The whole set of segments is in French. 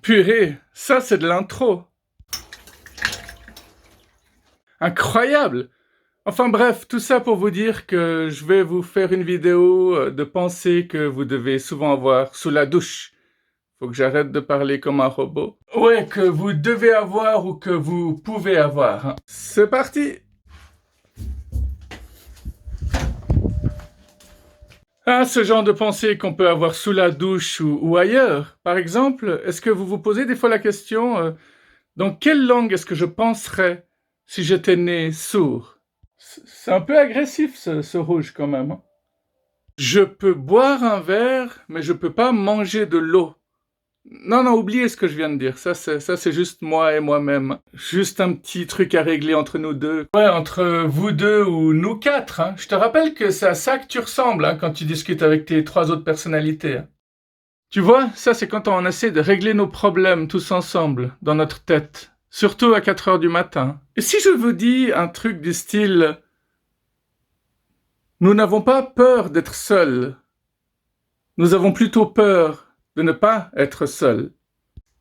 Purée, ça c'est de l'intro. Incroyable! Enfin bref, tout ça pour vous dire que je vais vous faire une vidéo de pensées que vous devez souvent avoir sous la douche. Faut que j'arrête de parler comme un robot. Ouais, que vous devez avoir ou que vous pouvez avoir. C'est parti! Ah, ce genre de pensée qu'on peut avoir sous la douche ou ailleurs. Par exemple, est-ce que vous vous posez des fois la question dans quelle langue est-ce que je penserais si j'étais né sourd? C'est un peu agressif ce rouge quand même. Hein. Je peux boire un verre, mais je peux pas manger de l'eau. Non, oubliez ce que je viens de dire. Ça, c'est juste moi et moi-même. Juste un petit truc à régler entre nous deux. Ouais, entre vous deux ou nous quatre. Hein. Je te rappelle que c'est à ça que tu ressembles hein, quand tu discutes avec tes 3 autres personnalités. Hein. Tu vois, ça c'est quand on essaie de régler nos problèmes tous ensemble, dans notre tête. Surtout à 4 heures du matin. Et si je vous dis un truc du style « Nous n'avons pas peur d'être seuls. Nous avons plutôt peur de ne pas être seuls. »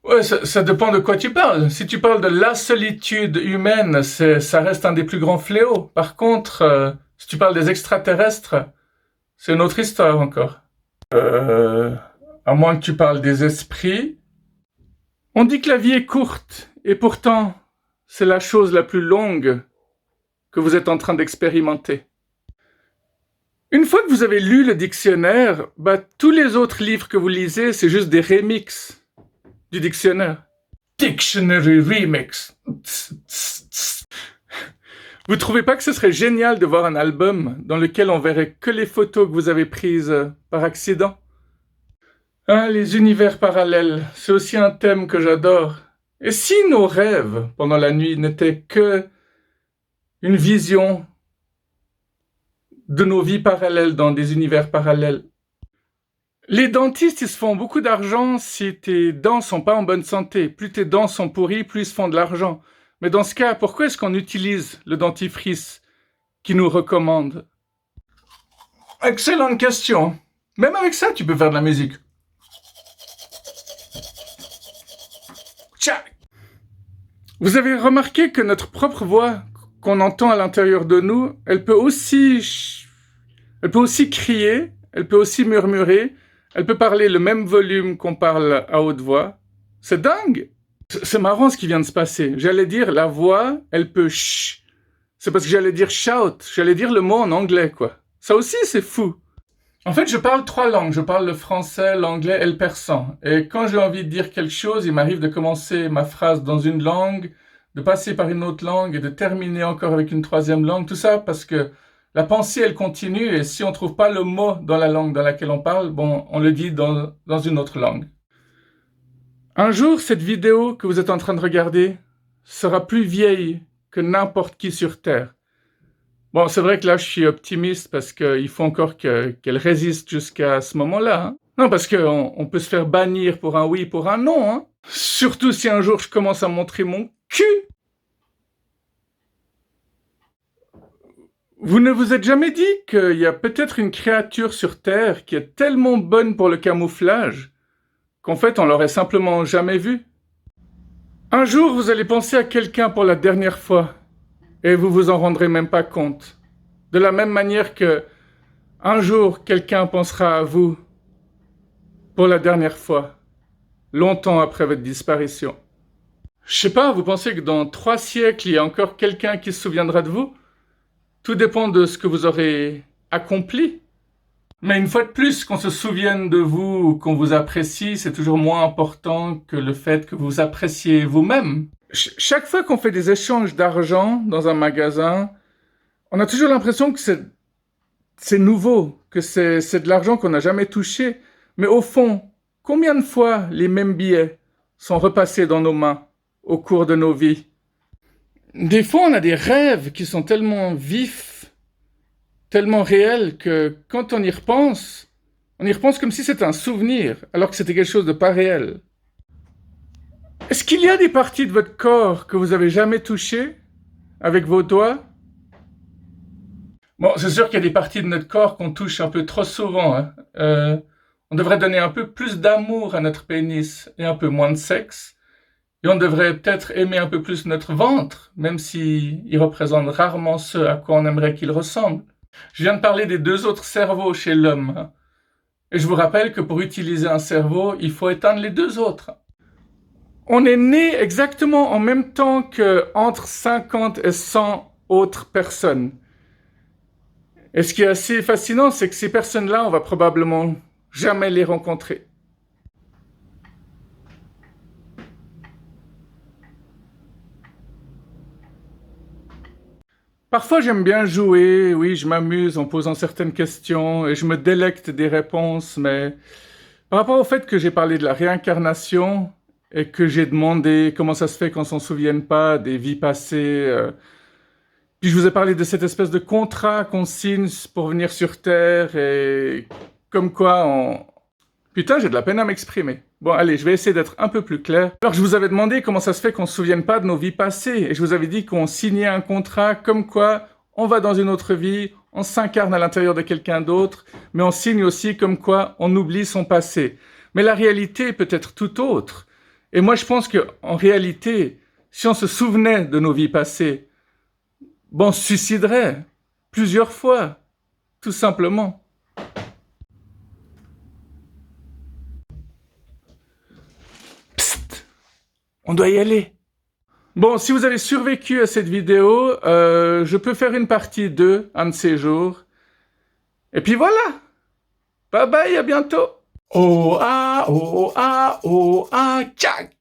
Ouais, ça dépend de quoi tu parles. Si tu parles de la solitude humaine, ça reste un des plus grands fléaux. Par contre, si tu parles des extraterrestres, c'est une autre histoire encore. À moins que tu parles des esprits. On dit que la vie est courte, et pourtant, c'est la chose la plus longue que vous êtes en train d'expérimenter. Une fois que vous avez lu le dictionnaire, tous les autres livres que vous lisez, c'est juste des remixes du dictionnaire. Dictionary remix. Vous trouvez pas que ce serait génial de voir un album dans lequel on verrait que les photos que vous avez prises par accident? Ah, les univers parallèles, c'est aussi un thème que j'adore. Et si nos rêves, pendant la nuit, n'étaient que une vision de nos vies parallèles dans des univers parallèles? Les dentistes, ils se font beaucoup d'argent si tes dents sont pas en bonne santé. Plus tes dents sont pourries, plus ils se font de l'argent. Mais dans ce cas, pourquoi est-ce qu'on utilise le dentifrice qui nous recommande? Excellente question. Même avec ça, tu peux faire de la musique. Vous avez remarqué que notre propre voix qu'on entend à l'intérieur de nous, elle peut aussi crier, elle peut aussi murmurer, elle peut parler le même volume qu'on parle à haute voix. C'est dingue! C'est marrant ce qui vient de se passer. J'allais dire la voix, elle peut ch. C'est parce que j'allais dire shout. J'allais dire le mot en anglais, quoi. Ça aussi, c'est fou. En fait, je parle 3 langues. Je parle le français, l'anglais et le persan. Et quand j'ai envie de dire quelque chose, il m'arrive de commencer ma phrase dans une langue, de passer par une autre langue et de terminer encore avec une 3e langue. Tout ça parce que la pensée, elle continue et si on trouve pas le mot dans la langue dans laquelle on parle, on le dit dans une autre langue. Un jour, cette vidéo que vous êtes en train de regarder sera plus vieille que n'importe qui sur Terre. Bon, c'est vrai que là, je suis optimiste parce qu'il faut encore qu'elle résiste jusqu'à ce moment-là. Hein. Non, parce qu'on peut se faire bannir pour un oui, pour un non. Hein. Surtout si un jour je commence à montrer mon cul. Vous ne vous êtes jamais dit qu'il y a peut-être une créature sur Terre qui est tellement bonne pour le camouflage qu'en fait, on l'aurait simplement jamais vue? Un jour, vous allez penser à quelqu'un pour la dernière fois. Et vous vous en rendrez même pas compte. De la même manière que un jour, quelqu'un pensera à vous pour la dernière fois, longtemps après votre disparition. Je sais pas, vous pensez que dans 3 siècles, il y a encore quelqu'un qui se souviendra de vous? Tout dépend de ce que vous aurez accompli. Mais une fois de plus, qu'on se souvienne de vous ou qu'on vous apprécie, c'est toujours moins important que le fait que vous appréciez vous-même. Chaque fois qu'on fait des échanges d'argent dans un magasin, on a toujours l'impression que c'est nouveau, que c'est de l'argent qu'on n'a jamais touché. Mais au fond, combien de fois les mêmes billets sont repassés dans nos mains au cours de nos vies? Des fois, on a des rêves qui sont tellement vifs, tellement réels que quand on y repense comme si c'était un souvenir, alors que c'était quelque chose de pas réel. Est-ce qu'il y a des parties de votre corps que vous avez jamais touchées avec vos doigts? Bon, c'est sûr qu'il y a des parties de notre corps qu'on touche un peu trop souvent. Hein. On devrait donner un peu plus d'amour à notre pénis et un peu moins de sexe. Et on devrait peut-être aimer un peu plus notre ventre, même s'il représente rarement ce à quoi on aimerait qu'il ressemble. Je viens de parler des deux autres cerveaux chez l'homme, hein. Et je vous rappelle que pour utiliser un cerveau, il faut éteindre les deux autres. On est né exactement en même temps que entre 50 et 100 autres personnes. Et ce qui est assez fascinant, c'est que ces personnes-là, on va probablement jamais les rencontrer. Parfois, j'aime bien jouer, oui, je m'amuse en posant certaines questions et je me délecte des réponses, mais par rapport au fait que j'ai parlé de la réincarnation et que j'ai demandé comment ça se fait qu'on s'en souvienne pas des vies passées, puis je vous ai parlé de cette espèce de contrat qu'on signe pour venir sur Terre et comme quoi on... Putain, j'ai de la peine à m'exprimer. Bon, allez, je vais essayer d'être un peu plus clair. Alors, je vous avais demandé comment ça se fait qu'on ne se souvienne pas de nos vies passées. Et je vous avais dit qu'on signait un contrat comme quoi on va dans une autre vie, on s'incarne à l'intérieur de quelqu'un d'autre, mais on signe aussi comme quoi on oublie son passé. Mais la réalité peut être tout autre. Et moi, je pense qu'en réalité, si on se souvenait de nos vies passées, bon, on se suiciderait plusieurs fois, tout simplement. Psst, on doit y aller. Bon, si vous avez survécu à cette vidéo, je peux faire une partie 2, un de ces jours. Et puis voilà. Bye bye, à bientôt. Oh ah, tchac.